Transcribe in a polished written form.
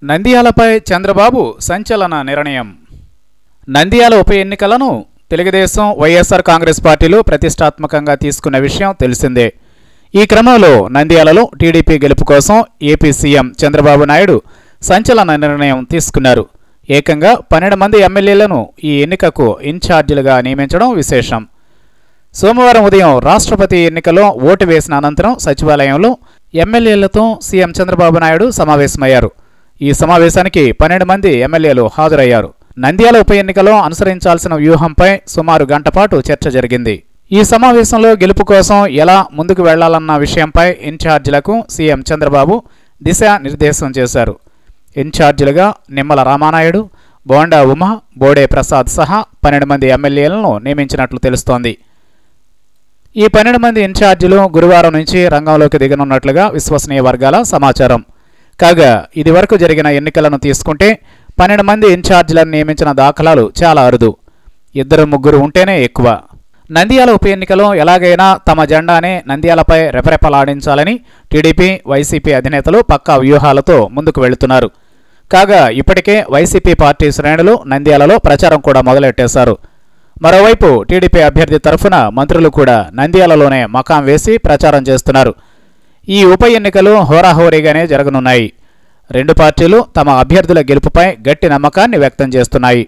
నంద్యాలపై చంద్రబాబు సంచలన నిర్ణయం. నంద్యాల ఉప ఎన్నికలను తెలుగుదేశం, వైఎస్ఆర్ కాంగ్రెస్ పార్టీలు ప్రతిష్టాత్మకంగా తీసుకున్న విషయం తెలిసిందే. ఈ క్రమంలో నంద్యాలలో టీడీపీ గెలుపు కోసం ఏపీ సీఎం చంద్రబాబు నాయుడు సంచలన నిర్ణయం తీసుకున్నారు. ఏకంగా 12 మంది ఎమ్మెల్యేలను ఈ ఎన్నికకు ఇన్ఛార్జీలుగా నియమించడం విశేషం. సోమవారం ఉదయం రాష్ట్రపతి ఎన్నికలో ఓటు వేసిన అనంతరం సచివాలయంలో ఎమ్మెల్యేలతో సీఎం చంద్రబాబు నాయుడు సమావేశమయ్యారు. ఈ సమావేశానికి 12 మంది ఎమ్మెల్యేలు హాజరయ్యారు. నంద్యాల ఉప ఎన్నికలో అనుసరించాల్సిన వ్యూహంపై సుమారు గంట పాటు చర్చ జరిగింది. ఈ సమావేశంలో గెలుపు కోసం ఎలా ముందుకు వెళ్లాలన్న విషయంపై ఇన్ఛార్జీలకు సీఎం చంద్రబాబు దిశానిర్దేశం చేశారు. ఇన్ఛార్జీలుగా నిమ్మల రామానాయుడు, బోండా ఉమ, బోడే ప్రసాద్ సహా 12 మంది ఎమ్మెల్యేలను నియమించినట్లు తెలుస్తోంది. ఈ 12 మంది ఇన్ఛార్జీలు గురువారం నుంచి రంగంలోకి దిగనున్నట్లుగా విశ్వసనీయ వర్గాల సమాచారం. కాగా ఇదివరకు జరిగిన ఎన్నికలను తీసుకుంటే 12 మంది ఇన్ఛార్జీలను నియమించిన దాఖలాలు చాలా అరుదు. 2-3 ఉంటేనే ఎక్కువ. నంద్యాల ఉప ఎన్నికలో ఎలాగైనా తమ జెండానే నంద్యాలపై రెపరెపలాడించాలని టీడీపీ, వైసీపీ అధినేతలు పక్కా వ్యూహాలతో ముందుకు వెళుతున్నారు. కాగా ఇప్పటికే వైసీపీ పార్టీ శ్రేణులు నంద్యాలలో ప్రచారం కూడా మొదలెట్టేశారు. మరోవైపు టీడీపీ అభ్యర్థి తరఫున మంత్రులు కూడా నంద్యాలలోనే మకాం వేసి ప్రచారం చేస్తున్నారు. ఈ ఉప ఎన్నికలు హోరాహోరీగానే జరగనున్నాయి. 2 పార్టీలు తమ అభ్యర్థుల గెలుపుపై గట్టి నమ్మకాన్ని వ్యక్తం చేస్తున్నాయి.